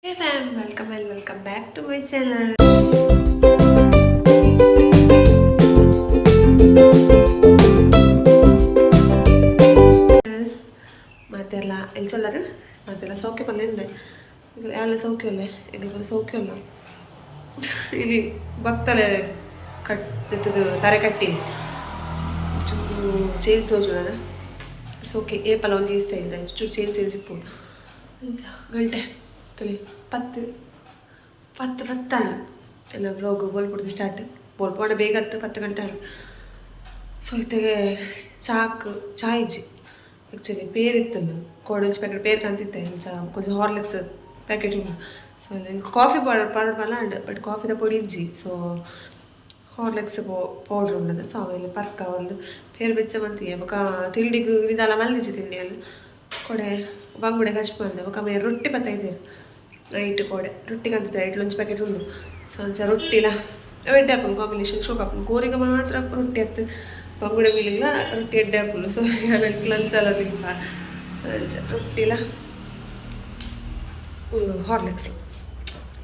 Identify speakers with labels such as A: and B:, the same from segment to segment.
A: Hey fam, welcome and welcome back to my channel. ಮತ್ತೆಲ್ಲ ಎಲ್ಲಿ ಚಲ್ಲರು ಮತ್ತೆಲ್ಲ ಸೌಖ್ಯ ಬಂದಿದ್ದೆ ಈಗ ಎಲ್ಲ ಸೌಖ್ಯ ಅಲ್ಲೇ ಇಲ್ಲಿ ಬಂದು ಸೌಖ್ಯ ಅಲ್ಲ ಇಲ್ಲಿ ಭಕ್ತಲೆ ಕಟ್ಟಿದ್ದು ತರೆ ಕಟ್ಟಿ ಚೂರು ಚೇಂಜ್ ತೋಜುಣ ಸೋಕೆ ಏಪಲ್ಲ ಒಂದು ಇಷ್ಟ ಇಲ್ಲ ಚೂರು ಚೇಂಜ್ ಇಪ್ಪು ಗಂಟೆ ತಲೆ ಪತ್ತು ಪತ್ತು ಪತ್ತಾಳು ಎಲ್ಲ ಬ್ಲಾಗ್ ಬೋಲ್ಪುಡ್ದು ಸ್ಟಾರ್ಟ್ ಬೋಲ್ಪುಡ ಬೇಗ 10 ಗಂಟೆ ಆಳು ಸೊ ಇತ್ತಾಗೆ ಚಾ ಇಜ್ಜಿ ಆ್ಯಕ್ಚುಲಿ ಪೇರಿತ್ತು ಕೋಡಂಚ್ ಪ್ಯಾಕೆಟ್ ಪೇರ್ ಕಾಣ್ತಿತ್ತೆ ಚಾ ಕೊಂಚ ಹಾರ್ಲಿಕ್ಸ್ ಪ್ಯಾಕೆಟ್ ಉಂಟು ಸೊ ನಂಗೆ ಕಾಫಿ ಪೌಡರ್ ಬಲಾಂಡ್ ಬಟ್ ಕಾಫಿದ ಪೊಡಿ ಇಜ್ಜಿ ಸೊ ಹಾರ್ಲಿಕ್ಸ್ ಪೌಡ್ರ್ ಉಂಡದು ಸೊ ಆಮೇಲೆ ಪರ್ಕ ಒಂದು ಪೇರು ಬೆಚ್ಚ ಬಂತೀಯ ಬೊಕ ತಿಂಡಿಗೂ ಇದೆಲ್ಲ ಮಲ್ದಿಜ್ಜಿ ತಿಂಡಿ ಅಲ್ಲಿ ಕೊಡೆ ಬಂಗುಡೆ ಕಚ್ ಬಂದೆ ಬೊಕ ಮೇಲೆ ರೊಟ್ಟಿ ಬತ್ತೈತೇರು ನೈಟ್ ಕೋಡೆ ರೊಟ್ಟಿ ಕಂತಿದ್ದೆ ನೈಟ್ ಲಂಚ್ ಪ್ಯಾಕೆಟ್ ಉಂಡು ಸೊ ಅಂಚ ರೊಟ್ಟಿಲ ಎಡ್ಡೆ ಹಾಪುನು ಕಾಂಬಿನೇಷನ್ ಶೋಕ್ ಹಾಪುನು ಕೋರಿಗೆ ಮಾತ್ರ ರೊಟ್ಟಿ ಹತ್ತು ಬಂಗುಡೆ ಮೀಲಿಂಗ್ಲ ರೊಟ್ಟಿ ಎಡ್ಡೆ ಹಾಪುನು ಸೊ ಲಂಚ್ ಎಲ್ಲ ತಿಂಪ ಅಂಚ ರೊಟ್ಟಿಲ ಹಾರ್ಲಿಕ್ಸ್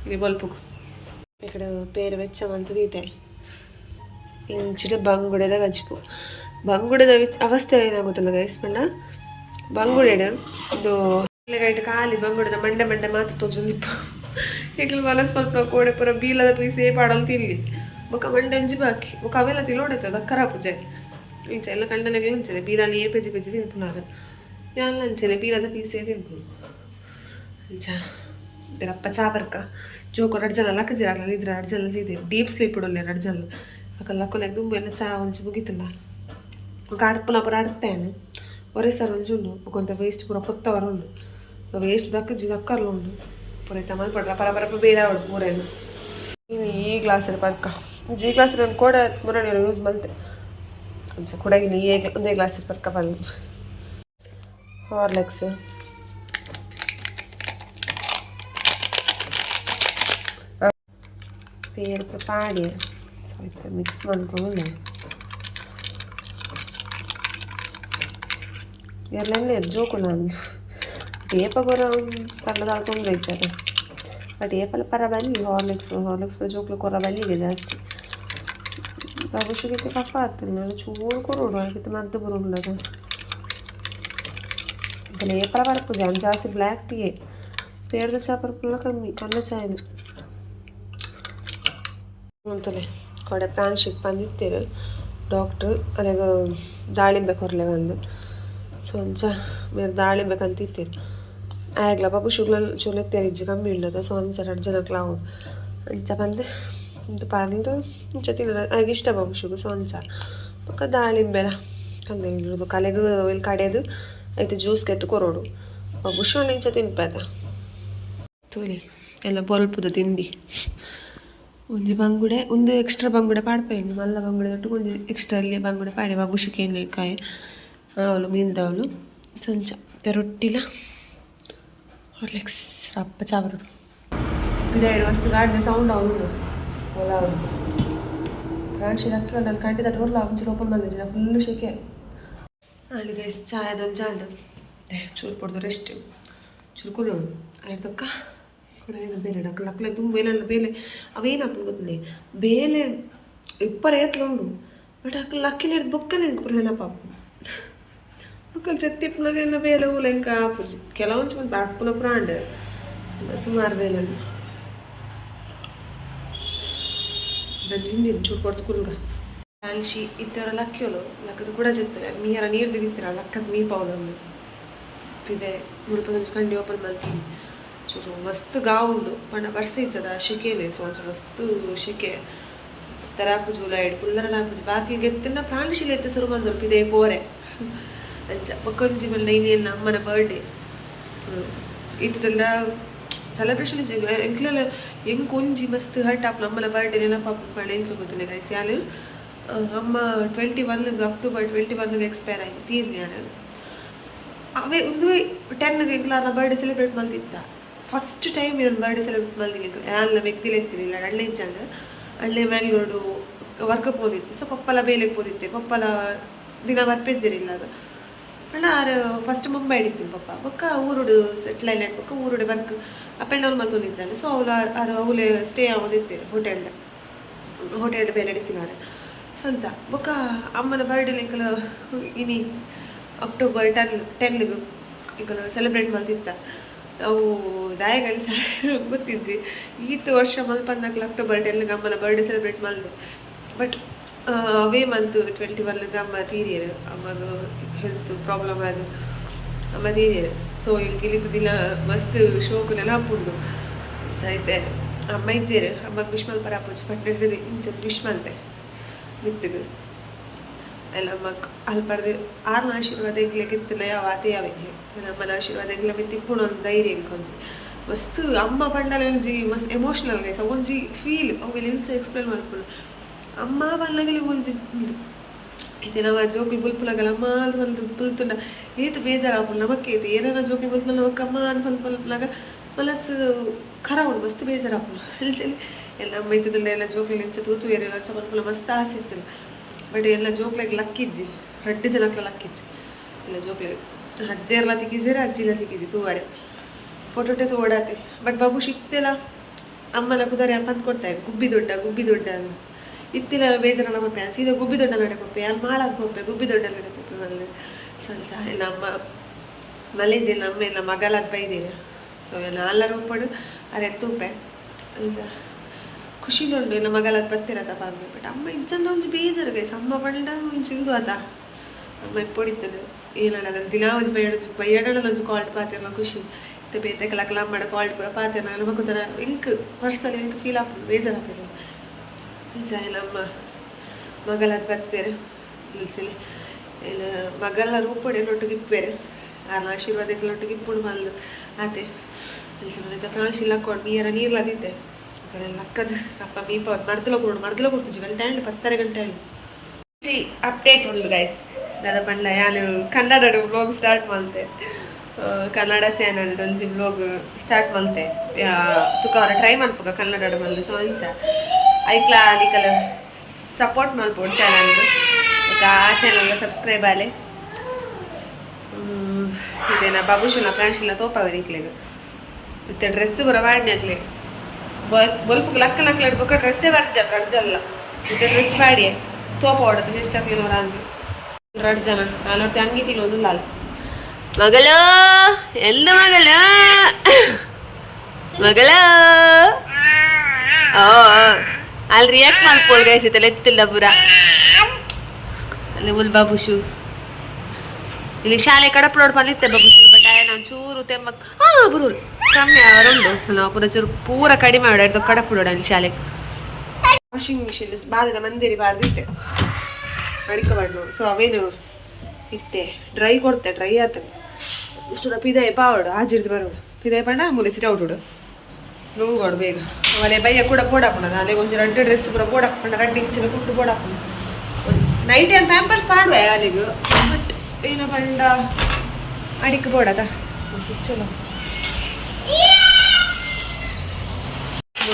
A: ಇಲ್ಲಿ ಬಲ್ಪುಗು ಈ ಕಡೆ ಪೇರು ವೆಚ್ಚ ಮಂತದೀತೆ ಇಂಚಿಡ ಬಂಗುಡೆದ ಗಜ್ಪು ಬಂಗುಡೆದ ಅವಸ್ಥೆ ಏನಾಗುತ್ತಲ್ಲ ಗೈಸ್ ಪಂಡ ಬಂಗುಡೆಡು ಇದು ಗೈಟ್ ಖಾಲಿ ಬಂಗುಡೆದ ಮಂಡೆ ಮಾತ್ರ ತೋಜೊಂದಿಪ್ಪ ಈಗಲೂ ಮನಸ್ ಸ್ವಲ್ಪ ಕೋಡೆ ಪುರ ಬೀಲದ ಪೀಸೇ ಪಾಡಲ್ ತಿನ್ಲಿ ಬೊಕ ಮಂಡೆ ಅಂಜಿ ಬಾಕಿ ಬೊಕ ಅವೆಲ್ಲ ತಿನ್ನೋಡೈತದ ಖರಾ ಪೂಜೆ ಇಂಚ ಎಲ್ಲ ಕಂಡನೆಲ್ಲ ಅಂಚನೆ ಬೀಲಾನಿ ಪೆಜಿ ತಿನ್ಪುನ ಅದು ಎಲ್ಲ ಅಂಚನೆ ಬೀಲದ ಪೀಸೇ ತಿನ್ಪುನು ಅಂಚ ಇದರಪ್ಪ ಚಾ ಬರ್ಕ ಜೋಕು 2 ಜನ ಲಕ್ಕ ಜಿರಾಗಲ್ಲ ಇದ್ರ 2 ಜನ ಜೀದೆ ಡೀಪ್ ಸ್ಲೀಪ್ ಇಡೋಲ್ಲ 2 ಜನ ಅಕ್ಕ ಕೊನೆಗೆ ದುಂಬು ಎಲ್ಲ ಚಾ ಒಂಚು ಮುಗಿತಲ್ಲ ಆಡ್ಪುನ ಪುರ ಆಡ್ತೇನೆ ಒರೆ ಸರ್ ಒಂಜುಂಡು ಕೊಂತ ವೇಸ್ಟ್ ಪೂರ ಪೊತ್ತವರು ಉಂಡು ವೇಸ್ಟ್ ದಕ್ಕರ್ಲು ಉಂಡು ಪೂರೈತ ಮಲ್ಪಡ್ರ ಪರ ಬೇರೆ ಅವಡು ಮೂರೇನು ಇನ್ನು ಈ ಗ್ಲಾಸಲ್ಲಿ ಪರ್ಕ ಈ ಗ್ಲಾಸಲ್ಲಿ ಒಂದು ಕೋಡ ಮುರಣಿಯರು ಯೂಸ್ ಮಲ್ತೆ ಕೊಂಚ ಕೊಡಗಿನ ಒಂದೇ ಗ್ಲಾಸಲ್ಲಿ ಪರ್ಕ ಬಂದು ಹಾರ್ಲಿಕ್ಸ್ ಪೇರು ಪಾಡಿ ಸ್ವಲ್ಪ ಮಿಕ್ಸ್ ಮಾಡ್ಕೊಂಡು ಎಲ್ಲ ಜೋಕು ನಾನು ಟೇಪ ಬರೋ ಕನ್ನಡ ತೊಂದರೆ ಇಚ್ಚಾರೆ ಬಟ್ ಏಪಲ್ಲ ಪರ ಬಲ್ಲಿ ಹಾರ್ಲಿಕ್ಸ್ ಪರ ಜೋಕ್ಲು ಕೊರ ಬಲ್ಲಿಗೆ ಜಾಸ್ತಿ ಬಾಬುಶುಗಿತ್ತು ಕಫ ಆಗ್ತಿಲ್ಲ ನಾನು ಚೂರು ಕೊರೋಡು ಆಗಿತ್ತು ಮದ್ದು ಬರೋದು ಅದನ್ನ ಏಪಲ ಬರ್ಪು ಜಾಸ್ತಿ ಬ್ಲ್ಯಾಕ್ ಟೀಯೇ ಪೇರ್ದ ಚಾ ಬರ್ಪುಲ್ಲ ಕಮ್ಮಿ ಕನ್ನ ಚಾಯ್ನು ಅಂತಲೇ ಕೊಡೆ ಪ್ರಾನ್ಶಿಪ್ ಬಂದಿತ್ತೇರು ಡಾಕ್ಟ್ರು ಅದಾಗ ದಾಳಿಂಬೆ ಕೊರಲೆ ಬಂದು ಸೊ ಅಂಚ ಮೇರೆ ದಾಳಿಂಬೆ ಕಂತಿತ್ತೇರು ಆಗ್ಲ ಪಾಪು ಚೂಲೆತ್ತೇರು ಇಜ್ಜಿ ಕಮ್ಮಿ ಉಳ್ಳದು ಸೊ ಅಂಚ 2 ಜನ ಕ್ಲಾವು ಅಂಚ ಬಂದು ಇಂತ ಪಾರ್ದು ಇಂಚ ತಿನ್ನ ಆಗ ಇಷ್ಟ ಬಾಬು ಶುಗು ಸೊ ಅಂಚ ಪಕ್ಕ ದಾಳಿಂಬೆಲ ಕಂದ ಇಳ್ಳೋದು ಕಲೆಗೂ ಇಲ್ಲಿ ಕಡೆದು ಆಯ್ತು ಜ್ಯೂಸ್ಗೆ ಎತ್ತು ಕೊರೋಡು ಬಾಬು ಶು ಇಂಚ ತಿನ್ಪೇದ ತೋರಿ ಎಲ್ಲ ಬೊಲ್ಪುದ ತಿಂಡಿ ಒಂಜಿ ಬಂಗುಡೆ ಒಂದು ಎಕ್ಸ್ಟ್ರಾ ಬಂಗುಡೆ ಪಾಡ್ಪೇನು ಮಲ್ಲ ಬಂಗುಡೆ ಒಟ್ಟು ಒಂದು ಎಕ್ಸ್ಟ್ರಾ ಅಲ್ಲಿ ಬಂಗುಡೆ ಪಾಡಿ ಬಾಬುಶುಕೇನು ಕಾಯಿ ಅವಳು ಮೀನ್ದವಳು ಸಂಚ ರೊಟ್ಟಿಲ ಹಾರ್ಲಿಕ್ಸ್ ರಪ್ಪ ಚಾವರುಡು ಇದೇಳು ಮಸ್ತ್ ಗಾಡಿದ ಸೌಂಡ್ ಅವನು ಒಲ ಅವನು ಪ್ರಾಣಿ ಅಕ್ಕಿ ನಾನು ಕಂಡಿದ್ದ ಡೋರ್ಲ ಮುಂಚೆ ಓಪನ್ ಮಾಡಿದ ಫುಲ್ಲು ಶೆಕೆ ಅಲ್ಲಿಗೆ ಚಾಯದೊಂದು ಜಾಂಡು ಚೂರು ಕೊಡ್ದು ರೆಸ್ಟ್ ಚುರುಕುಲು ಆಯ್ತಕ್ಕ ಏನು ಬೇಲೆ ಲಕ್ಕಲೆ ತುಂಬ ಏನೆಲ್ಲ ಬೇಲೆ ಅವೇನಪ್ಪ ಗೊತ್ತಿಲ್ಲ ಬೇಲೆ ಇಪ್ಪರ ಏತ್ಲ ಉಂಡು ಬಟ್ ಅಕ್ಕ ಲಕ್ಕಿನ ಹಿಡ್ದು ಬೊಕ್ಕನೆ ಇಂಕು ನೆನಪಾಪ ಅಕ್ಕಲ್ ಚೆತ್ತಿಪ್ಪನಾಗೆಲ್ಲ ಬೇಲೆ ಹೂಲ ಇಂಕ ಆಪುಜಿ ಕೆಲವೊಂಚು ಮಂದಿ ಬಾಟ್ಪುನ ಪ್ರಾಂಡ್ ಸುಮಾರು ಬೇಲನ್ನು ಜಿಂಜಿನ್ ಚೂರು ಕೊಡ್ತು ಕುಲ್ಗ ಫ್ಯಾನ್ಶಿ ಈ ಥರ ಲಕ್ಕಿಯೋಲು ಲಕ್ಕದ ಕೂಡ ಜೆತ್ತಾರೆ ಮೀಯರ ನೀರು ದಿದಿತ್ತರ ಲಕ್ಕದ ಮೀ ಪೌಲನ್ನು ಇದೆ ಮುಲ್ಪದೊಂದು ಕಂಡಿ ಓಪನ್ ಮಾಡ್ತೀನಿ ಚೂರು ಮಸ್ತ್ ಗಾವುಂಡು ಪಂಡ ಬರ್ಸ ಇಜ್ಜದ ಶೆಕೆಲೆ ಸೊ ಒಂಚ ಮಸ್ತ್ ಶೆಕೆ ತರಾಪುಜು ಲೈಡ್ ಕುಲ್ಲರ ಆಪುಜಿ ಬಾಕಿಗೆ ಎತ್ತಿನ ಪ್ರಾಣಿಶೀಲ ಎತ್ತ ಸುರು ಬಂದರು ಪಿದೆ ಪೋರೆ ಅಂಚ ಬೊಕ್ಕೊಂಜಿ ಮಲ್ಲ ಇನ್ನೇನು ಅಮ್ಮನ ಬರ್ಡೇ ಇತ್ತದಲ್ಲ ಸೆಲೆಬ್ರೇಷನ್ ಎಂಕ್ಲೆಲ್ಲ ಹೆಂಗೆ ಕೊಂಜಿ ಮಸ್ತ್ ಹರ್ಟ್ ಆಪ್ ನಮ್ಮನ ಬರ್ಡೇ ನೆನಪಾಪ ಪಂಡ ಏನು ಸಿಗೋದಿಲ್ಲ ಗೈಸ್ ಯಾರು ಅಮ್ಮ 21 ಅಕ್ಟೋಬರ್ 21 ಎಕ್ಸ್ಪೈರ್ ಆಯ್ತು ತೀರ್ನಿ ಯಾರು ಅವೇ ಒಂದು 10 ಎಂಕ್ಲಾರ ಬರ್ಡೇ ಸೆಲೆಬ್ರೇಟ್ ಮಾಡ್ತಿದ್ದ ಫಸ್ಟ್ ಟೈಮ್ ನಾನು ಬರ್ಡೇ ಸೆಲೆಬ್ರೇಟ್ ಮಾಡ್ತೀನಿ ಯಾರನ್ನ ವ್ಯಕ್ತಿಲಿ ಎತ್ತಿರಲಿಲ್ಲ ಅಳ್ಳೆ ಇಜ್ಜಂಡ ಅಳ್ಳೆ ಮ್ಯಾಂಗ್ಳೂರು ವರ್ಕಕ್ಕೆ ಹೋದಿತ್ತು ಸೊ ಪಪ್ಪಲ ಬೇಲೆಗೆ ಹೋದಿತ್ತೆ ಪಪ್ಪಲ ದಿನ ಬರ್ಪೆಜ್ಜರಿಲ್ಲ ಅಣ್ಣ ಆರು ಫಸ್ಟ್ ಮುಂಬೈ ಹಿಡಿತೀನಿ ಪಪ್ಪ ಬೊಕ್ಕ ಊರುಡು ಸೆಟ್ಲ್ ಆಯ್ಲೆ ಬೊಕ್ಕ ಊರುಡು ವರ್ಕ್ ಅಪ್ ಆ್ಯಂಡ್ ಡೌನ್ ಮಲ್ತು ನಿಂಚಾನೆ ಸೊ ಅವಳು ಸ್ಟೇ ಆಗೋದಿತ್ತೀರಿ ಹೋಟೆಲ್ ಬೇರೆ ಹಿಡಿತೀನಿ ಸಂಜ ಬೊಕ್ಕ ಅಮ್ಮನ ಬರ್ಡೇ ಇಂಕಲು ಇನಿ ಅಕ್ಟೋಬರ್ 10 ಇಂಕಲು ಸೆಲೆಬ್ರೇಟ್ ಮಾಡ್ತಿತ್ತ ಅವು ದಾಯಗಲ್ಲಿ ಗೊತ್ತಿಜ್ಜಿ ಈತು ವರ್ಷ ಮಲ್ಪಂದಾಕಲು ಅಕ್ಟೋಬರ್ 10 ಅಮ್ಮನ ಬರ್ಡೇ ಸೆಲೆಬ್ರೇಟ್ ಮಾಡಿದೆ ಬಟ್ ಅವೇ ಮಂತು 21 ಅಮ್ಮ ತೀರಿಯರು ಅಮ್ಮಗ ಹೆಲ್ತ್ ಪ್ರಾಬ್ಲಮ್ ಅದು ಅಮ್ಮ ತೀರಿಯರು ಸೊ ಇಲ್ಲಿದ್ದು ದಿನ ಮಸ್ತ್ ಶೋಕು ನೆನಪುಂಡು ಐತೆ ಅಮ್ಮ ಇಜ್ಜೇರು ಅಮ್ಮಗೆ ವಿಶ್ ಮಲ್ಪರ ಪುಚ್ಚಿ ಪಟ್ಟಣ ಇಂಚ ವಿಶ್ ಮಲ್ತೆ ಮಿತ್ತಗ ಎಲ್ಲ ಅಮ್ಮಕ್ಕೆ ಅಲ್ಪಡ್ದು ಆರ್ನ ಆಶೀರ್ವಾದ ಎಂಗ್ಲೆಗಿತ್ತಿಲ್ಲ ಯಾವ ಆತೆ ಯಾವೆಂಗ್ಲೆ ಅಮ್ಮನ ಆಶೀರ್ವಾದ ಎಂಗ್ಲೆ ಮಿತ್ತಿ ಇಪ್ಪುಣ ಒಂದು ಧೈರ್ಯ ಎಂಕೊಂಜಿ ಮಸ್ತ್ ಅಮ್ಮ ಪಂಡಲ ಒಂಜಿ ಮಸ್ತ್ ಎಮೋಷ್ನಲ್ ಗೈಸ ಒಂಜಿ ಫೀಲ್ ಅವಾಗ ಇಂಚ ಎಕ್ಸ್ಪ್ಲೇನ್ ಮಾಡ್ಕೊಂಡು ಅಮ್ಮ ಬಲ್ಲಗಲಿ ಒಂಜಿ ಇದು ಇದೆ ನಾವು ಜೋಕಿ ಬುಲ್ಪುಲಗಲ್ಲ ಅಮ್ಮ ಅಂತ ಬಂದು ಬುಲ್ತುಂಡ ಏತು ಬೇಜಾರಾಪುಲ್ ನಮಕ್ಕೆ ಐತೆ ಏನಾರ ಜೋಕಿ ಬುಲ್ಪುಲ ನಮಕ್ಕೆ ಅಮ್ಮ ಅಂತ ಬಲ್ಪುಲಾಗ ಮನಸ್ಸು ಖರಾಬ್ ಮಸ್ತ್ ಬೇಜಾರಾಪುಲ್ ಹೆಲ್ಚಲಿ ಎಲ್ಲ ಅಮ್ಮ ಇದ್ದಿದ್ದಿಲ್ಲ ಎಲ್ಲ ಜೋಕ್ಲಿ ಇಂಚ ತೂತು ಏರಿಲ್ಲ ಅಂಚ ಬಲ್ಪುಲ ಮಸ್ತ್ ಆಸೆ ಇತ್ತಿಲ್ಲ ಬಟ್ ಎಲ್ಲ ಜೋಕ್ಲಾಗ ಲಕ್ಕಿಜ್ಜಿ ರಡ್ಡು ಜನಕ್ಕೆ ಲಕ್ಕಿಜ್ಜಿ ಎಲ್ಲ ಜೋಕ್ಲಾಗ ಅಜ್ಜಿಯರ್ಲ ತಿಕ್ಕಿದ್ದೀರ ಅಜ್ಜಿಲ ತಿಕ್ಕಿದ್ದಿ ತೂವರೆ ಫೋಟೋಟೆ ತೋಡಾತೆ ಬಟ್ ಬಾಬು ಸಿಕ್ತಿಲ್ಲ ಅಮ್ಮನ ಕುದಾರೆ ಅಪ್ಪ ಅಂತ ಕೊಡ್ತಾರೆ ಗುಬ್ಬಿ ದೊಡ್ಡ ಅಂತ ಇತ್ತಿಲ್ಲ ಬೇಜಾರಲ್ಲ ಕೊಪ್ಪೆ ಸೀದಾ ಗುಬ್ಬಿ ದೊಡ್ಡ ನಡೆ ಕೊಪ್ಪೆ ಅಲ್ಲಿ ಮಾಳಾಗ ಕೊಪ್ಪೆ ಗುಬ್ಬಿ ದೊಡ್ಡ ನಡೆ ಕೊಪ್ಪೆ ಮಲ್ಲಿ ಸಂಚ ಎಲ್ಲ ಅಮ್ಮ ಮಲೇಜಿಲ್ಲ ಅಮ್ಮ ಎಲ್ಲ ಮಗಲಾಗ ಬೈದೀರ ಸೊ ಎಲ್ಲ ಎಲ್ಲರೂ ಪಡು ಅರೆ ತೂಪೆ ಅಂಚ ಖುಷಿಲುಂಡು ಇಲ್ಲ ಮಗಲಾಗ ಬತ್ತಿರತ್ತಪ್ಪ ಅಂದ ಬಟ್ ಅಮ್ಮ ಇಂಚಂದ ಒಂದು ಬೇಜಾರು ಗೈಸ್ ಅಮ್ಮ ಬಂಡ ಚಿಂದು ಆತ ಅಮ್ಮ ಇಪ್ಪೊಡಿತದೆ ಏನಲ್ಲ ದಿನ ಒಂದು ಬೈಯಡಲ್ಲ ಒಂದು ಕಾಲ್ಟ್ ಪಾತಿರಲ್ಲ ಖುಷಿ ಬೇತೆ ಕಲಕಲ ಮಾಡ ಕಾಲ್ಟ್ ಪೂರ ಪಾತಿರ ಎಲ್ಲ ಮಕ್ಕಳ ಇಂಕ್ ವರ್ಷದಲ್ಲಿ ಇಂಕ್ ಫೀಲ್ ಆಗ್ತದೆ ಬೇಜಾರು ಆಗ್ತದೆ ಇಂಚ ಇಲ್ಲ ಅಮ್ಮ ಮಗಲಾದ ಬತ್ತೇರು ನಿಲ್ಸಲಿ ಇಲ್ಲ ಮಗಲ್ಲ ರೂಪಡೆ ನೊಟ್ಟಿಗೆ ಇಪ್ಪೇರು ಆನ ಆಶೀರ್ವಾದಕ್ಕೆ ನೊಟ್ಟಿಗೆ ಇಪ್ಪುಡು ಮಲ್ದು ಆತೆ ನಿಲ್ಸ ಪ್ರಾಣಿಲ್ಲ ಕೊಡು ನೀರ್ಲದಿದ್ದೆ ಲಕ್ಕದು ಅಪ್ಪ ಮೀಪ ಮರ್ದಲ ಕೊಡ್ತು ಗಂಟೆ 10 ಗಂಟೆ ಅಪ್ಡೇಟ್ ಉಂಡು ಗೈಸ್ ದಾದ ಪಂಡ ಯಾನು ಕನ್ನಡ ವ್ಲಾಗ್ ಸ್ಟಾರ್ಟ್ ಮಾಡ್ತೆ ಕನ್ನಡ ಚಾನಲ್ ಒಂಜಿ ವ್ಲಾಗ್ ಸ್ಟಾರ್ಟ್ ಮಾಡ್ತೆ ತುಕ ಅವ್ರ ಟ್ರೈ ಮಾಡ್ಬೇಕ ಕನ್ನಡ ಮಲ್ದು ಸೊ ಅಂಚ ಐಕ್ಲ ಅಲ್ಲಿಕಲ ಸಪೋರ್ಟ್ ಮಾಡ್ಬೋದು ಚಾನಲ್ದು ಆ ಚಾನಲ್ಗೆ ಸಬ್ಸ್ಕ್ರೈಬ್ ಆಲೆ ಇದೇನ ಬಾಬುಶಿನ ಪ್ರಾಣಿಶಿಲ್ಲ ತೋಪವರಿಕ್ಲೆಗ ಮತ್ತೆ ಡ್ರೆಸ್ ಬರ ವಾಡ್ನಾಕ್ಲೆ ಬಲ್ಪು ಲಕ್ಕಲ ಇಡ್ಬೇಕು ಡ್ರೆಸ್ಸೇ ಬರ್ಜ ರಡ್ಜಲ್ಲ ಮತ್ತೆ ಡ್ರೆಸ್ ಬಾಡಿಯೇ ತೋಪ ಹೊಡೋದು ಎಷ್ಟು ಹಾಕ್ಲಿನವ್ರ ಅಂದು ರಡ್ಜನ ನೋಡ್ತೆ ಹಂಗೆ ತಿನ್ನೋದು ಲಾಲ್ ಮಗಳ ಎಲ್ಲ ಮಗಳ ಅಲ್ಲಿ ರಿಯಾಕ್ಟ್ ಮಾಡ್ಕೋಲ್ ಗೈಸಿತ್ತಲ್ಲ ಎತ್ತಿಲ್ಲ ಪೂರ ಅಲ್ಲಿ ಉಲ್ ಬಾಬುಶು ಇಲ್ಲಿ ಶಾಲೆ ಕಡಪ ನೋಡ್ ಬಂದಿತ್ತೆ ಬಾಬುಶು ಬಟ್ ನಾನು ಚೂರು ತೆಮ್ಮಕ್ ಬರುಲ್ ಕಮ್ಮಿ ಅವರುಂಡು ನಾವು ಪೂರ ಚೂರು ಪೂರ ಕಡಿಮೆ ಮಾಡಿದ್ದು ಕಡಪ ನೋಡ ಅಲ್ಲಿ ಶಾಲೆಗೆ ವಾಷಿಂಗ್ ಮಿಷಿನ್ ಬಾರದ ಮಂದಿರಿ ಬಾರ್ದಿತ್ತೆ ಅಡಿಕಬಾರ್ದು ನೋಡಿ ಸೊ ಅವೇನು ಇತ್ತೆ ಡ್ರೈ ಕೊಡ್ತೆ ಡ್ರೈ ಆತದೆ ಇಷ್ಟು ಪಿದಾಯ ಪಾವಡು ಆಜಿರ್ದು ಬರೋಡು ಪಿದಾಯ ಪಂಡ ಮುಲಿಸಿಟ್ಟು ಔಟುಡು ನೋವುಗಳು ಬೇಗ ಅವಳೆ ಬಯ್ಯ ಕೂಡ ಪೋಡಾಪಣ ಅಲ್ಲೇ ಕೊಂಚ ರಡ್ಡು ಡ್ರೆಸ್ ಪೂರ ಪೋಡಾಪಣ ರಡ್ಡು ಇಂಚಿನ ಕುಟ್ಟು ಪೋಡಾಪಣ ನೈಟ್ ಏನು ಪ್ಯಾಂಪರ್ಸ್ ಪಾಡುವೆ ಅಲ್ಲಿಗೂ ಬಟ್ ಏನೋ ಪಂಡ ಅಡಿಕೆ ಪೋಡದ ಚಲೋ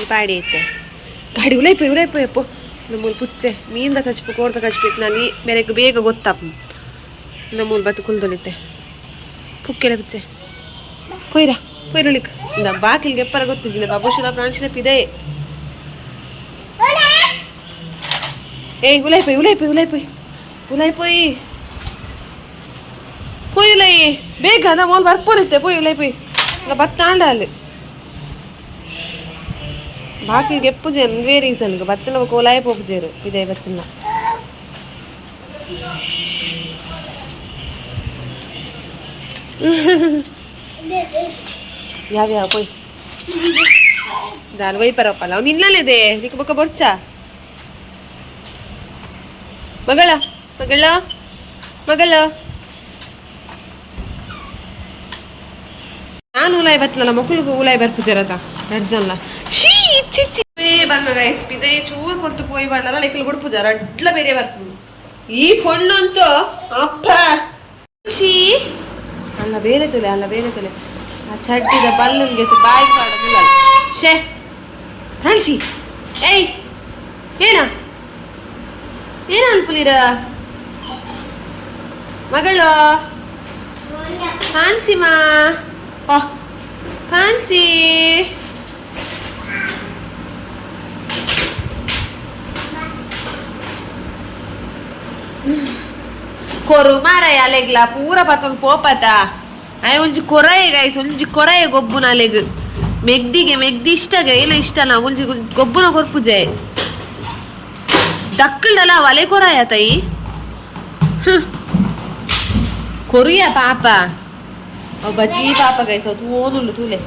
A: ಪಾಡಿ ಐತೆ ಗಾಡಿ ಉಲೈಪು ಎಪ್ಪು ನಮ್ಮೂಲು ಪುಚ್ಚೆ ಮೀನ್ದ ಕಚ್ಪು ಕೋರ್ದ ಕಚ್ಪಿತ್ತು ನಾನು ಬೇರೆಗೆ ಬೇಗ ಗೊತ್ತಪ್ಪ ನಮ್ಮೂಲು ಬತ್ತು ಕುಲ್ದೊಲಿತೆ ಪುಕ್ಕೆಲೆ ಪುಚ್ಚೆ ಪೊಯ್ರೊಳಿಕ್ ಇಂದ ಬಾಕಿಲ್ಗೆ ಎಪ್ಪರ ಗೊತ್ತಿಜಿಂದ ಬಾಬುಶಿನ ಪ್ರಾಣಿಶಿನ ಪಿದೆ ಏಯ್ ಉಲೈಪೊಯ್ ಪೊಯ್ಲೈ ಬೇಗ ನಮ್ಮೂಲು ಬರ್ಪೋಲಿತ್ತೆ ಉಲೈಪೊಯ್ ಬತ್ತಾಂಡ ಅಲ್ಲಿ ಬಾಕಿಲ್ಗೆ ಎಪ್ಪು ಜನ ವೇ ರೀಸನ್ಗೆ ಬತ್ತನ ಕೋಲಾಯ ಪೋಪುಜೇರು ಇದೇ ಬತ್ತನ ಯಾವ್ಯಾವ ಪೊಯ್ ದಾಲ್ ವೈ ಪರಪ್ಪಲ್ಲ ಅವ್ನು ಇನ್ನಲ್ಲಿದೆ ನಿಕ್ಕ ಬೊಕ್ಕ ಬೊರ್ಚ ಮಗಳ ನಾನು ಉಲಾಯ್ ಬತ್ತಲ್ಲ ಮಕ್ಕಳಿಗೂ ಉಲಾಯ್ ಬರ್ಪುಜಾರತ ನಡ್ಜಲ್ಲ ಶೀ ಚಿಚ್ಚಿ ಬಂದ ಗೈಸ್ ಪಿದೆ ಚೂರು ಕೊಡ್ತು ಪೋಯ್ ಬಾಡಲ್ಲ ಲೈಕಲ್ ಕೊಡ್ಪುಜಾರ ಅಡ್ಲ ಬೇರೆ ಬರ್ಪು ಈ ಪೊಣ್ಣಂತೂ ಅಪ್ಪ ಶೀ ಅಲ್ಲ ಬೇರೆ ತೊಲೆ ಆ ಚಡ್ಡಿದ ಬಲ್ಲನ್ಗೆ ಬಾಯಿ ಮಾಡೋದಿಲ್ಲ ಶೇ ರಾಣಿಸಿ ಏಯ್ ಏನ ಅನ್ಪುಲಿರ ಮಗಳು ಪಾಂಚಿಮಾ ಪಾಂಚಿ ಕೊರು ಮಾರಾಯ ಅಲೆಗ್ಲ ಪೂರ ಪತ್ತೊಂದು ಪೋಪತ ಅಯ್ಯ ಒಂಜಿ ಕೊರಾಯ ಗೈಸ್ ಒಂಜಿ ಕೊರಾಯ ಗೊಬ್ಬುನ ಅಲೆಗ್ ಮೆಗ್ದಿ ಇಷ್ಟಗೆ ಏನ ಇಷ್ಟ ನಾ ಒಂಜಿ ಗೊಬ್ಬುನ ಕೊರ್ಪುಜೆ ದಕ್ಕಲ್ಡಲ ಒಲೆ ಕೊರಾಯ ತಾಯಿ ಕೊರಿಯ ಪಾಪ ಬಜ್ಜಿ ಪಾಪ ಗೈಸ್ ತೂನುಂಡು ತೂಲೆ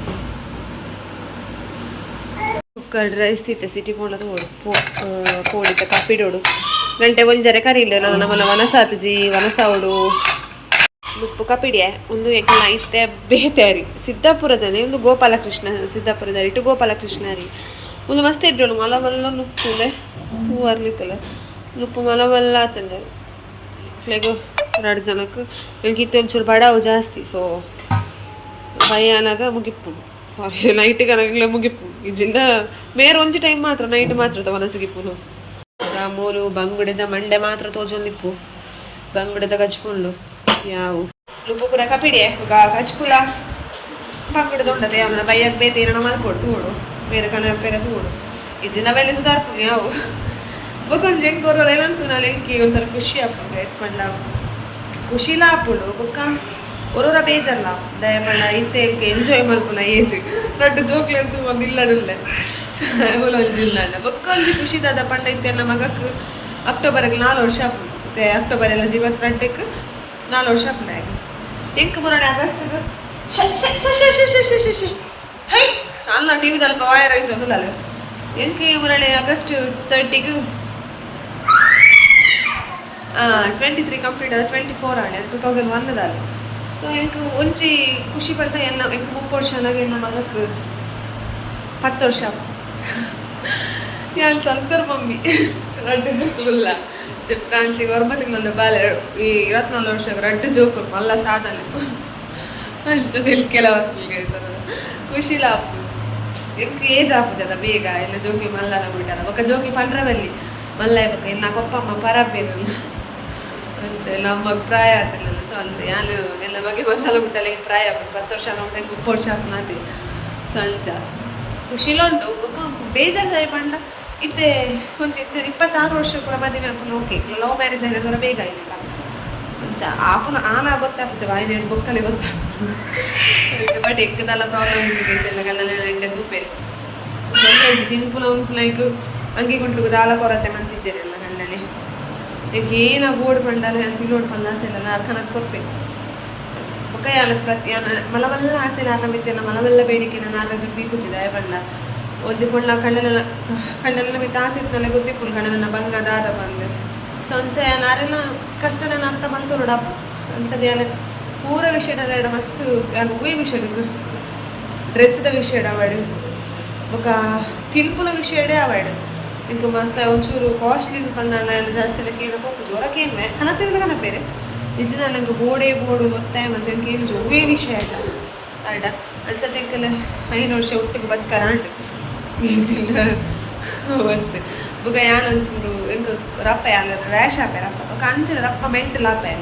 A: ಕುಕ್ಕರ್ ರೈಸ್ ಇತ್ತೆ ಸಿಟಿ ಪೋಣ ತೋಡು ಪೋಡಿತ ಕಪ್ಪಿಡೋಡು ಗಂಟೆ ಒಂಜರೆ ಕರೀಲೆ ನಾನು ನಮ್ಮನ್ನ ವನಸಾತಜಿ ವನಸಾವಡು ಉಪ್ಪು ಕಪಿಡಿಯ ಒಂದು ಎಕ್ಕೆಲ್ಲ ಇತ್ತೆ ಬೇತಾರಿ ಸಿದ್ದಾಪುರದನೆ ಒಂದು ಗೋಪಾಲಕೃಷ್ಣ ಸಿದ್ದಾಪುರದಾರಿ ಇಟ್ಟು ಗೋಪಾಲಕೃಷ್ಣ ಒಂದು ಮಸ್ತ್ ಇಡ್ಡೋಳು ಮಲಮಲ್ಲ ನುಪ್ಪುಲೆ ತೂವರ್ಲಿಕ್ಕಲ್ಲ ನುಪ್ಪು ಮಲಮಲ್ಲ ಆತಂಡೆ ಫ್ಲೆಗು 2 ಜನಕ್ಕೆ ನನಗಿತ್ತು ಒಂಚೂರು ಬಡಾವು ಜಾಸ್ತಿ ಸೊ ಭಯಾನಾಗ ಮುಗಿಪ್ಪು ಸಾರಿ ನೈಟಿಗೆ ನನಗೆ ಮುಗಿಪ್ಪು ಈಜಿಂದ ಮೇರೆ ಒಂಜಿ ಟೈಮ್ ಮಾತ್ರ ನೈಟ್ ಮಾತ್ರ ಮನಸ್ಸಿಗಿಪ್ಪು ಮೂರು ಬಂಗುಡೆದ ಮಂಡೆ ಮಾತ್ರ ತೋಜೊಂದಿಪ್ಪು ಬಂಗುಡೆದ ಕಚ್ಕೊಂಡು ಯಾವು ನುಪ್ಪು ಪೂರ ಕಪಿಡಿಯೆ ಕಚ್ಪುಲ ಬಂಗುಡೆದ ಉಂಡದೆ ಅವನ ಬೈಯಕ್ಕೆ ಬೇತೀರಣ ಮಲ್ಕೊಡು ತೂಡು ಬೇರೆ ಕನ ಬೇರೆ ತೂಡು ಈಜಿನ ಬೆಲೆ ಸುಧಾರ್ಪು ಯಾವು ಬೊಕ್ಕೊಂದು ಹೆಂಗೆ ಕೊರೋರೇನಂತೂ ನಾನು ಹೆಂಗೆ ಒಂಥರ ಖುಷಿ ಹಾಕೊಂಡು ರೆಸ್ಪಂಡ ಖುಷಿಲ ಹಾಪುಡು ಬೊಕ್ಕ ಒರೋರ ಬೇಜಲ್ಲ ದಯಮಾಡ ಇತ್ತೆ ಹೆಂಗೆ ಎಂಜಾಯ್ ಮಲ್ಪುನ ಏಜ್ ದೊಡ್ಡ ಜೋಕ್ಲೆ ಅಂತೂ ಒಂದು ಇಲ್ಲಡುಲ್ಲೆ ಒಂಜಿಲ್ಲ ಬೊಕ್ಕೊಂಜಿ ಖುಷಿದಾದ ಪಂಡ ಇತ್ತೆಲ್ಲ ಮಗಕ್ಕೆ ಅಕ್ಟೋಬರ್ಗೆ 4 ವರ್ಷ ಹಾಪುಡು ಮತ್ತೆ ಅಕ್ಟೋಬರ್ ಎಲ್ಲ 22ಕ್ಕೆ 4 ವರ್ಷ ಹಾಪುಡ ಆಗಿ ಎಂಕ್ ಮುರಡೆ ಆಗಸ್ಟ್ಗೆ ಹೈ ಅಲ್ಲ ಟಿ ವಿದಲ್ಲಿ ವಾಯರ್ ಆಯ್ತು ಅದಲ್ಲ ಎಂಕೆ ಮುರಳೆ ಆಗಸ್ಟ್ 30ಗೆ 23 ಕಂಪ್ಲೀಟ್ ಆದ 24 ಆಣೆ 2001ದಲ್ಲಿ ಸೊ ಎಂಕ್ ಒಂಚಿ ಖುಷಿ ಪಡ್ತಾ ಎಲ್ಲ ಎಂಕ್ 30 ವರ್ಷ ಆಗಿ ನಮ್ಮ ಮಗಕ್ಕೆ 10 ವರ್ಷ ಯಾನ್ ಸಂತರ್ ಮಮ್ಮಿ ರಡ್ಡು ಜೋಕುಲ್ಲ ಫ್ರಾನ್ಸಿಗೆ 9 ತಿಂಗಳದ ಬಾಲೆ ಈ 24 ವರ್ಷಕ್ಕೆ ರಡ್ಡು ಜೋಕುಲು ಮಲ್ಲ ಸಾಧನೆ ಅಂಚದಿಲ್ ಕೆಲವರ್ಕಿಗೆ ಖುಷಿಲ ಆಪು ಎಂಕ್ ಏಜ್ ಆಪು ಜದ ಬೇಗ ಎಲ್ಲ ಜೋಕಿ ಮಲ್ಲನ ಬಿಟ್ಟಾರ ಬೊಕ್ಕ ಜೋಕಿ ಪಂಡ್ರವಲ್ಲಿ ಮಲ್ಲ ಬೊಕ್ಕ ಇನ್ನು ಪಪ್ಪಮ್ಮ ಪರಬೇನಲ್ಲ ಅಂಚ ನಮ್ಮ ಪ್ರಾಯ ಆತಿಲ್ಲ ಸೊ ಅಂಚ ಯಾನು ಎಲ್ಲ ಬಗ್ಗೆ ಮಲ್ಲಲ ಬಿಟ್ಟಲ್ಲ ಹಿಂಗೆ ಪ್ರಾಯ ಆಪು 10 ವರ್ಷ ಉಂಟು 30 ವರ್ಷ ಆಪು ನಾತಿ ಸೊ ಅಂಚ ಖುಷಿಲುಂಟು ಬೊಕ್ಕ ಬೇಜಾರು ಸಾಯಿ ಪಂಡ ಇತ್ತೆ ಕೊಂಚ 26 ವರ್ಷ ಕೂಡ ಮದುವೆ ಆಪುನ ಓಕೆ ಲವ್ ಮ್ಯಾರೇಜ್ ಆಗಿರೋದ್ರ ಬೇಗ ಇಲ್ಲ ಅಂಚ ಆಪುನ ಆನ ಗೊತ್ತಾಪುಜ ವಾಯಿನೇಡು ಬೊಕ್ಕಲೆ ಗೊತ್ತಾಪು ಬಟ್ ಎಕ್ಕದಲ್ಲ ಪ್ರಾಬ್ಲಮ್ ಇತ್ತು ಎಲ್ಲ ಕಲ್ಲ ಎಂಡೆ ತೂಪೇರಿ ಗಂಟೆ ತಿನ್ಪುಲ ಉಂಟು ಲೈಕ್ ಅಂಗಿ ಗುಂಟು ದಾಲ ಕೊರತೆ ಮಂತಿಜ್ಜೆರೆಲ್ಲ ಗಂಡನೆ ಈಗ ಏನ ಬೋರ್ಡ್ ಪಂಡಾಲ ಅಂತ ಲೋಡ್ ಪಂದ ಆಸೆ ಇಲ್ಲ ಅರ್ಕನದ್ ಕೊಡ್ಬೇಕು ಒಕ್ಕ ಯಾನ ಪ್ರತಿ ಮಲವಲ್ಲ ಆಸೆ ನಾರ ಮಿತ್ತೆಲ್ಲ ಮಲವಲ್ಲ ಬೇಡಿಕೆ ನಾನು ಆರೋಗ್ಯ ದೀಪುಚಿದ ಬಂಡ ಒಂಜಿ ಪೊಂಡ ಕಣ್ಣೆಲ್ಲ ಮಿತ್ತ ಆಸೆ ಇತ್ತಲ್ಲ ಗೊತ್ತಿಪ್ಪುಲ್ ಕಣ್ಣನ ಬಂಗ ದಾದ ಬಂದು ಸೊ ಅಂಚ ನಾರೆಲ್ಲ ಕಷ್ಟ ನಾನು ಅರ್ಥ ಬಂತು ನೋಡಪ್ಪ ಅಂಚದ ಯಾನ ಪೂರ ವಿಷಯಡ ಮಸ್ತ್ ಯಾರು ಹೂವೇ ವಿಷಯಡು ಡ್ರೆಸ್ದ ವಿಷಯಡ ಅವಾಯ್ಡು ఒక ತಿನ್ಪುನ ವಿಷಯಡೇ ಅವಾಯ್ಡು ಇಂಕ ಮಸ್ತ್ ಒಂಚೂರು ಕಾಸ್ಟ್ಲಿ ಪಂದಾಣ ಎಲ್ಲ ಜಾಸ್ತಿ ಎಲ್ಲ ಕೇಳಕ್ಕೆ ಹೋಗ್ತು ಜೋರಕ್ಕೇನು ಕಣ ತಿನ್ನಬೇಕನ್ನ ಬೇರೆ ನಿಜನ ನಂಗೆ ಬೋಡು ಒತ್ತಾಯ ಮತ್ತೆ ಏನು ಜೋವೇ ವಿಷಯ ಅಲ್ಲ ಅಡ್ಡ ಅನ್ಸತ್ತೆ ಇಂಕಲ್ಲ 5 ವರ್ಷ ಒಟ್ಟಿಗೆ ಬದುಕರಾಂಡು ಈಜಿಲ್ಲ ಮಸ್ತ್ ಬೊಕ ಯಾನ್ ಒಂಚೂರು ಎಂಕ ರಪ್ಪ ಯಾನ ರ್ಯಾಶ್ ಆಪೆ ರಪ್ಪ ಬೊಕ ಅಂಚಿನ ರಪ್ಪ ಮೆಂಟಲ್ ಆಪೆ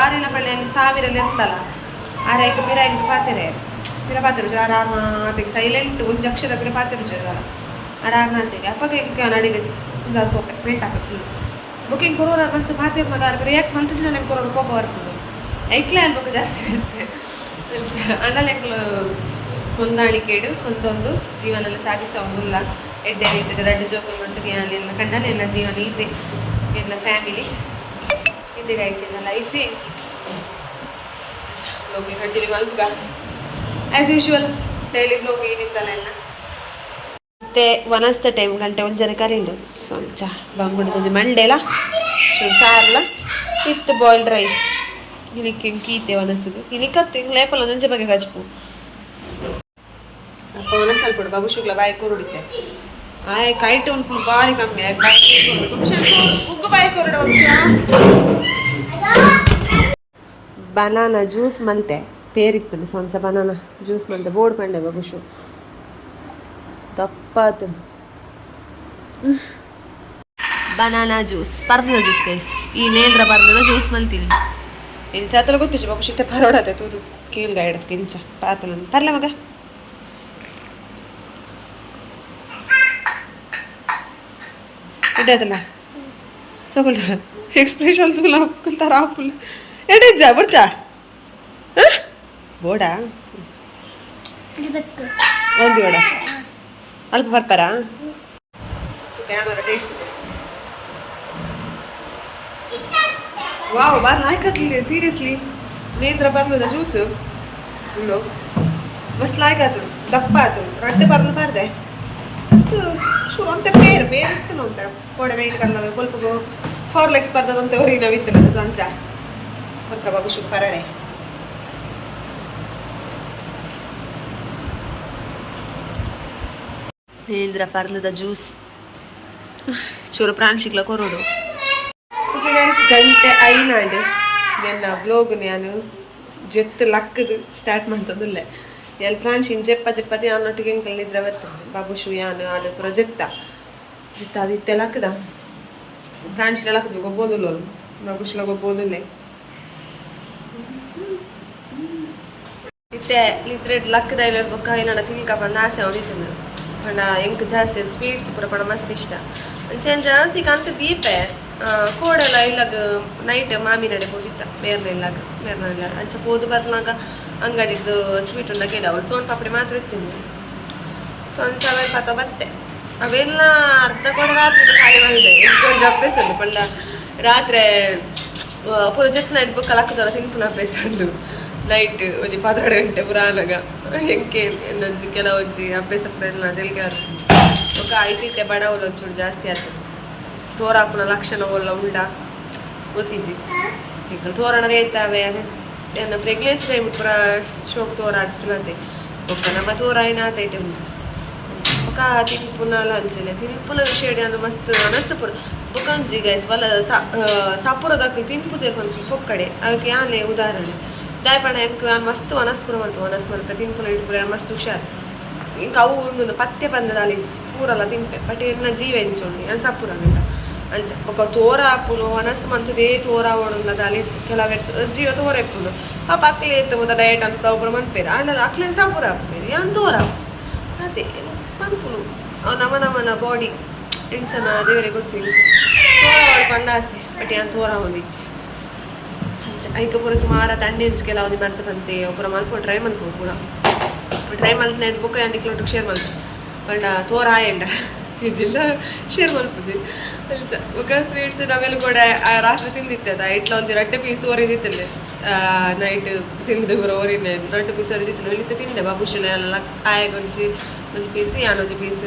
A: ಆರೇನ ಪಳ್ಳಿ 1000 ಇರ್ತಲ್ಲ ಆರೈಕೆ ಪಿರ ಎಂಕ ಪಾತೆರೆ ಪಿರ ಪಾತೆರು ಆರಾಮಾತಿಗೆ ಸೈಲೆಂಟ್ ಒಂದು ಅಕ್ಷರ ಪಿರ ಪಾತೆರು ಜೋರ ಆರಾಮಾತಿಗೆ ಅಪ್ಪಗೆ ಎಂಕ ನಡಿಗೆ ಹೋಗ್ಬೇಕು ಮೆಂಟ್ ಹಾಕಿ ಫುಲ್ ಬುಕಿಂಗ್ ಕೊರೋನಾ ಮಸ್ತ್ ಪಾತೆರ್ ಮಗ ರಿಯಾಕ್ಟ್ ಮಂತಿಸಿ ನನಗೆ ಕೊರೋನಾ ಕೋಪ ಬರ್ತದೆ ಐಕ್ಲೆ ಅನ್ಬೇಕು ಜಾಸ್ತಿ ಇರುತ್ತೆ ಅಣ್ಣಲೆಕ್ಕಲು ಹೊಂದಾಣಿಕೆಡು ಒಂದೊಂದು ಜೀವನಲ್ಲಿ ಸಾಗಿಸ ಒಂದಿಲ್ಲ ಎಡ್ಡೆ ರೀತಿಯ ದೊಡ್ಡ ಜೋಕುಲ್ ಮಟ್ಟಿಗೆ ಎಲ್ಲ ಕಂಡಲ್ಲಿ ಎಲ್ಲ ಜೀವನ ಇದೆ ಎಲ್ಲ ಫ್ಯಾಮಿಲಿ ಇದೆ ಗೈಸ್ ಎಲ್ಲ ಲೈಫೇ ಬ್ಲಾಗ್ ಕಂಟಿನ್ಯೂ ಮಲ್ಪುಗ ಆ್ಯಸ್ ಯೂಶುವಲ್ ಡೈಲಿ ಬ್ಲಾಗ್ ಏನಿತ್ತಲ್ಲ ಎಲ್ಲ ಮತ್ತೆ ವನಸ್ತ ಟೈಮ್ ಗಂಟೆ ಒಂಜರೆ ಕರೀಂಡು ಸೊ ಅಂಚ ಬಂಗುಡದ ಮಂಡೆಲ ಚೂರು ಸಾರ್ಲ ವಿತ್ ಬಾಯ್ಲ್ಡ್ ರೈಸ್ ಇನಿಕ್ಕೆ ಕೀತೆ ವನಸ್ಸಿಗೆ ಇನಿಕತ್ತು ಲೇಪಲ್ಲ ನಂಜೆ ಬಗ್ಗೆ ಕಚ್ಪು ಅಪ್ಪ ವನಸ್ ಅಲ್ಪಡು ಬಾಬು ಶುಕ್ಲ ಬಾಯಿ ಕೊರುಡಿತೆ ಆಯ್ ಕೈಟ್ ಉಂಟು ಭಾರಿ ಕಮ್ಮಿ ಉಗ್ಗು ಬಾಯಿ ಕೊರಡ ಬನಾನಾ ಜ್ಯೂಸ್ ಮಂತೆ ಪೇರಿತ್ತು ಸೊಂಚ ಬನಾನಾ ಜ್ಯೂಸ್ ಮಂತೆ ಬೋರ್ಡ್ ಪಂಡೆ ಬಾಬುಶು ತಪ್ಪಾತು ಬನಾನಾ ಜ್ಯೂಸ್ ಪರ್ದಿನ ಜ್ಯೂಸ್ ಗೈಸ್ ಈ ನೇಂದ್ರ ಪರ್ದಿನ ಜ್ಯೂಸ್ ಮಲ್ತೀನಿ इंचा तुला गोतुचे बाबू शिकते परवडते तू कील गायडत इंचा पातला परला मग इडतला सगळं एक्सप्रेशन तुला तर आपुल एडे जा बडचा ಬೋಡಾ ಒಂದು ಬೋಡ ಅಲ್ಪ ಬರ್ಪಾರಾ ಟೇಸ್ಟ್ ವಾವ್ ಬಾರ್ ಲಾಯ್ಕಾಗ್ಲಿಲ್ಲ ಸೀರಿಯಸ್ಲಿ ನೇತ್ರ ಬರ್ನದ ಜ್ಯೂಸ್ ಉಂಡು ಮಸ್ತ್ ಲಾಯ್ಕಾತು ದಪ್ಪ ಆತು ರಡ್ಡೆ ಬರ್ದು ಬಾರ್ದೆ ಮಸ್ತ್ ಚೂರು ಅಂತ ಬೇರೆ ಇತ್ತು ಅಂತ ಕೋಡೆ ವೆಯ್ಟ್ ಕರ್ನವೆ ಕೊಲ್ಪಗು ಹಾರ್ಲೆಕ್ಸ್ ಬರ್ದದಂತೆ ಹೊರಗಿನ ವಿತ್ತು ಸಂಚ ಬರ್ಕ ಬಾಬು ಶುಕ್ ಪರಡೆ ఏంద్ర పర్లేదా జ్యూస్ చూరు ప్రాన్షిక్లో కొరడు ఓకే గైస్ గంಟೆ అయినా అండి నేను వ్లాగ్ నేను ಜೆತ್ ಲಕ್ಕದು ಸ್ಟಾರ್ಟ್ ಮಾಡ್ತದಿಲ್ಲ ಎಲ್ಲಿ ಪ್ರಾನ್ಶಿನ್ చెప్పది అన్నట్టుగా ఇంకా నిద్ర వస్తుంది బాబు షుయాను అది కూడా జెత్త అది ఇತ್ತೆ లక్కದ ಪ್ರಾನ್ಶಿನ ಲಕ್ಕದು ಗೊಬ್ಬೋದಿಲ್ಲ ಬಾಬು ಶುಲ ಗೊಬ್ಬೋದಿಲ್ಲ ಇತ್ತೆ ನಿದ್ರೆ ಲಕ್ಕದ ಇಲ್ಲ ಬೊಕ್ಕ ಇಲ್ಲ ತಿನ್ಕ ಬಂದು ಆಸೆ ಅವನಿತ್ತು पण ಎಂಕ್ ಜಾಸ್ತಿ ಸ್ವೀಟ್ಸ್ ಪೂರ ಪಣ ಮಸ್ತ್ ಇಷ್ಟ ಅಂಚೆನ್ ಜಾಸ್ತಿ ಕಂತ ದೀಪೆ ಕೋಡೆಲ್ಲ ಇಲ್ಲಾಗ ನೈಟ್ ಮಾಮಿ ನಡೆ ಹೋದಿತ್ತ ಮೇರ್ನೆಲ್ಲಾಗ ಮೇರ್ನೆಲ್ಲ ಅಂಚೆ ಹೋದು ಬರ್ನಾಗ ಅಂಗಡಿದ್ದು ಸ್ವೀಟ್ ಉಂಡ ಕೇಳ ಅವಳು ಸೋನ್ ಪಾಪಡಿ ಮಾತ್ರ ಇರ್ತೀನಿ ಸೊ ಅಂಚ ಅವೆಲ್ಲ ಪಾತ ಬತ್ತೆ ಅವೆಲ್ಲ ಅರ್ಧ ಕೋಡೆ ರಾತ್ರಿ ಖಾಲಿ ಬಂದೆ ಎಂಟು ಅಭ್ಯಾಸ ಪಂಡ ರಾತ್ರಿ ಪೂರ ಜತ್ ನೈಟ್ ಬುಕ್ಕ ಹಾಕಿದವ ತಿನ್ಪುನ ಅಭ್ಯಾಸ ಉಂಡು ನೈಟ್ ಒಂದು 12 ಗಂಟೆ ಪುರಾಣಗ ಎಂಕೆ ಇನ್ನೊಂದು ಕೆಲವೊಂಜಿ ಅಭ್ಯಾಸ ಎಲ್ಲ ತೆಲಿಗೆ ఒక ಐತಿಟ್ಟೆ ಬಡವಲು ಒಂಚೂರು ಜಾಸ್ತಿ ಆಯ್ತು ತೋರಾಪುನ ಲಕ್ಷಣ ಒಲ್ಲ ಉಂಡ ಗೊತ್ತಿಜಿ ಈಗ ತೋರಣ ರೇತಾವೆ ನನ್ನ ಪ್ರೆಗ್ನೆನ್ಸಿ ಟೈಮ್ ಪೂರ ಶೋಕ್ ತೋರ ಆಗ್ತಿಲ್ಲಂತೆ ಒಕ್ಕ ನಮ್ಮ ತೋರ ಏನಾತೈತೆ ಉಂಟು ఒక ತಿನ್ಪುನ ಲಂಚಲೆ ತಿನ್ಪುನ ವಿಷಯ ಮಸ್ತ್ ಅನಸ್ತು ಪುರ ಬುಕಂಜಿ ಗೈಸ್ ವಲ್ಲ ಸಾಪುರದಕ್ಕೆ ತಿನ್ಪು ಸೇರ್ಕೊಂಡು ಪೊಕ್ಕಡೆ ಅದಕ್ಕೆ ಯಾನೆ ಉದಾಹರಣೆ ದಾಯಪಣ ಎಂಕ್ ಮಸ್ತ್ ವನಸ್ಪುರ ಮಲ್ಪು ವನಸ್ಮಲ್ಪ ತಿನ್ಪುನ ಇಟ್ಪುರ ಮಸ್ತ್ ಹುಷಾರು ಇಂಕ ಅವು ಒಂದು ಪತ್ತೆ ಬಂದದ ಅಲಿಂಚಿ ಪೂರಲ್ಲ ತಿನ್ಪೆ ಬಟ್ ಎನ್ನ ಜೀವ ಎಂಚೋಂಡಿ ಅನ್ ಸಪುರ ಅಂಚ ఒక ತೋರ ಆಪುನು ವನಸ್ ಮಂತುದೇ ತೋರ ಓಡುಂದದ ಅಲಿಂಚಿ ಕೆಲವೆರ್ತು ಜೀವ ತೋರ ಎಪ್ಪುನು ಪಾಪ ಅಕ್ಲೆ ಎತ್ತ ಮುದ ಡಯಟ್ ಅಂತ ಒಬ್ಬರು ಮನ್ಪೇರ ಅಣ್ಣ ಅಕ್ಲೆ ಸಪುರ ಆಪುಚೇರಿ ಅನ್ ತೋರ ಆಪುಚಿ ಅದೇ ಮನ್ಪುನು ನಮನ ಬಾಡಿ ಎಂಚನ ದೇವರೇ ಗೊತ್ತು ತೋರ ಓಡ್ ಬಂದಾಸೆ ಬಟ್ ಯಾನ್ ತೋರ ಹೊಂದಿಚ್ಚಿ ಐಕ ಪೂರ ಸುಮಾರು ತಂಡೆ ಹೆಂಚ್ಕೆಲ್ಲ ಅವ್ನು ಮಾಡ್ತಾ ಬಂತೆ ಒಬ್ಬರ ಮಲ್ಕೊಂಡು ಟ್ರೈ ಮಲ್ಕೊ ಪೂರ ಟ್ರೈ ಮಲ್ತು ನೆಟ್ಟು ಬುಕ್ಕ ಅಂದು ಕಿಲೋಮೀಟರ್ ಶೇರ್ ಮಲ್ತು ಪಂಡ ತೋರ ಆಯಂಡ ಈಜಿಲ್ಲ ಶೇರ್ ಮಲ್ಪುಜಿ ಅಂಚ ಬುಕ್ಕ ಸ್ವೀಟ್ಸ್ ನಾವೆಲ್ಲ ಕೂಡ ರಾತ್ರಿ ತಿಂದಿತ್ತೆ ಅದ ಇಟ್ಲ ಒಂದು 2 ಪೀಸ್ ಒರಿದಿತ್ತಲ್ಲ ನೈಟ್ ತಿಂದು ಬರೋ ಒರಿನೆ 2 ಪೀಸ್ ಒರಿದಿತ್ತು ಇಲ್ಲಿತ್ತು ತಿಂದೆ ಬಾಬುಶನ ಎಲ್ಲ ಆಯಗೊಂಚಿ ಒಂದು ಪೀಸ್ ಯಾನೊಂದು ಪೀಸ್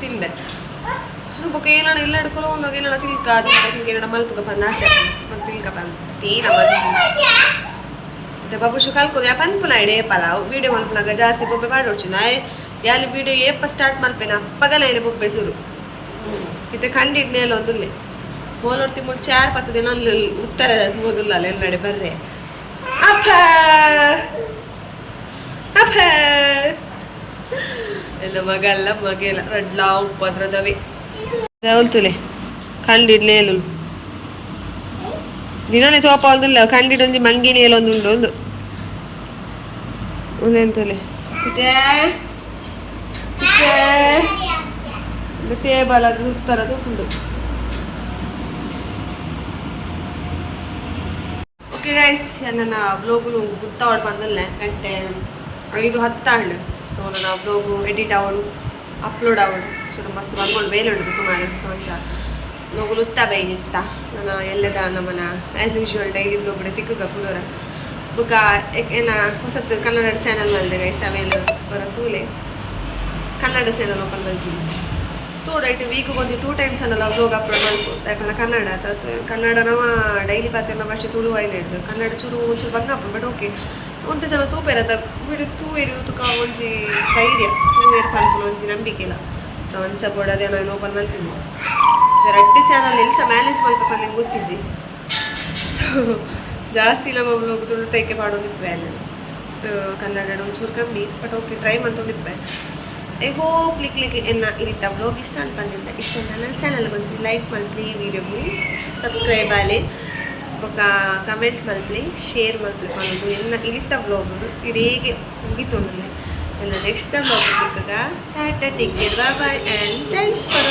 A: ತಿಂದೆ ಬುಕ್ಕ ಏನಾಣ ಇಲ್ಲ ಹಿಡ್ಕೊಳ್ಳೋ ಒಂದು ಏನಾಣ ತಿಲ್ಕ ಏನಾಣ ಮಲ್ಪುಗ ಬಂದು ಆಸೆ ಮತ್ತು ತಿಲ್ಕ ಬಂದು ಟೀನ ಮತ್ತೆ ಬಾಬು ಕಲ್ಕೋದು ಯಾ ಪನ್ಪುನ ಇಡೆ ಪಲ ವೀಡಿಯೋ ಮಲ್ಪುನಾಗ ಜಾಸ್ತಿ ಬೊಬ್ಬೆ ಮಾಡೋಡ್ಚು ನಾ ಯಾಲಿ ವೀಡಿಯೋ ಏಪ ಸ್ಟಾರ್ಟ್ ಮಲ್ಪೇನ ಅಪ್ಪಗಲ ಏನೇ ಬೊಬ್ಬೆ ಸುರು ಇತ್ತೆ ಕಂಡಿಡ್ನೇಲ ಒಂದುಲ್ಲೆ ಮೋಲೋಡ್ತಿ ಮುಡ್ 4-10 ದಿನ ಉತ್ತರ ಓದುಲ್ಲ ಎಲ್ಲ ನಡೆ ಬರ್ರೆ ಅಪ್ಪ ಅಪ್ಪ ಎಲ್ಲ ಮಗಲ್ಲ ಮಗೆಲ್ಲ ರಡ್ಲಾ ಉಪ್ಪದ್ರದವೆ ಹೋಲ್ತುಲೆ ಕಂಡಿಡ್ನೇಲು ದಿನನೇ ಚೋಪ ಒಂದಿಲ್ಲ ಕಂಡಿಡೊಂದು ಮಂಗಿನಿ ಎಲ್ಲ ಒಂದು ಉಂಡು ಒಂದೆಂತಲೆ ಟೇಬಲ್ ಅದು ಉತ್ತರದು ಉಂಡು ಓಕೆ ಗೈಸ್ ನನ್ನ ಬ್ಲಾಗು ಗುತ್ತಾವಡು ಬಂದಲ್ಲ ಗಂಟೆ 5:10 ಸೊ ನನ್ನ ಬ್ಲಾಗು ಎಡಿಟ್ ಆವಡು ಅಪ್ಲೋಡ್ ಆವಡು ಚೂರು ಮಸ್ತ್ ಬಂದ್ಕೊಂಡು ಬೇಲೆ ಉಂಟು ಸುಮಾರು ಸಂಚ ನೋಗುಲು ಉತ್ತಾ ಬೈನಿತ್ತ ನಾನು ಎಲ್ಲದ ನಮ್ಮನ ಆ್ಯಸ್ ಯೂಶುವಲ್ ಡೈಲಿ ಬ್ಲಾಗ್ ತಿಕ್ಕುಗ ಕುಡೋರ ಬುಕ್ಕ ಏನ ಹೊಸತ್ತು ಕನ್ನಡ ಚಾನಲ್ ಮಲ್ದೆ ಗೈಸ್ ಅವೆಲ್ಲ ಬರೋ ತೂಲೆ ಕನ್ನಡ ಚಾನಲ್ ಓಪನ್ ಮಾಡ್ತೀನಿ ತೋಡೈಟ್ ವೀಕ್ಗೆ ಒಂದು 2 ಟೈಮ್ಸ್ ಅನ್ನಲ್ಲ ಬ್ಲಾಗ್ ಅಪ್ಲೋಡ್ ಮಾಡ್ಬೋದು ಯಾಕಂದ್ರೆ ಕನ್ನಡ ಕನ್ನಡ ನಾವು ಡೈಲಿ ಪಾತ್ರ ಭಾಷೆ ತುಳು ಆಯ್ಲೆ ಹಿಡ್ದು ಕನ್ನಡ ಚೂರು ಒಂಚೂರು ಬಂಗ ಬಟ್ ಓಕೆ ಒಂದು ಜನ ತೂಪೇರದ ಬಿಡು ತೂ ಇರು ತುಕ ಒಂಚಿ ಧೈರ್ಯ ತೂ ಪನ್ಪುನ ಒಂಚಿ ನಂಬಿಕೆ ಇಲ್ಲ ಸೊ ಅಂಚ ಬೋಡದೆ ನಾನು ಓಪನ್ ಮಾಡ್ತೀನಿ 2 ಚಾನಲ್ ಎಲ್ಸ ಮ್ಯಾನೇಜ್ ಮಾಡ್ಬೇಕು ನಂಗೆ ಗೊತ್ತಿಜ್ಜಿ ಸೊ ಜಾಸ್ತಿ ನಮ್ಮ ಬ್ಲಾಗ್ ತುಳು ತೈಕೆ ಮಾಡೋದಿಪ್ಪೆ ಅಲ್ಲಿ ಕನ್ನಡ ಒಂಚೂರು ಕಮ್ಮಿ ಬಟ್ ಓಕೆ ಟ್ರೈ ಮಾಡ್ತೊಂದಿಪ್ಪೆ ಐ ಹೋಪ್ ಕ್ಲಿಕ್ ಎನ್ನ ಇರಿತ ಬ್ಲಾಗ್ ಇಷ್ಟ ಅನ್ಪಂದಿದ್ದೆ ಇಷ್ಟ ನನ್ನ ಚಾನಲ್ ಒಂಚೂರು ಲೈಕ್ ಮಾಡಿ ಈ ವಿಡಿಯೋಗೆ ಸಬ್ಸ್ಕ್ರೈಬ್ ಆಗಲಿ ಬೊಕ್ಕ ಕಮೆಂಟ್ ಮಲ್ಪಲಿ ಶೇರ್ ಮಲ್ಪಲಿ ಮಾಡೋದು ಎಲ್ಲ ಇಳಿತ ಬ್ಲಾಗ್ ಇಡೀಗೆ ಮುಗಿತೊಂದು ಎಲ್ಲ next time tata take care bye and thanks for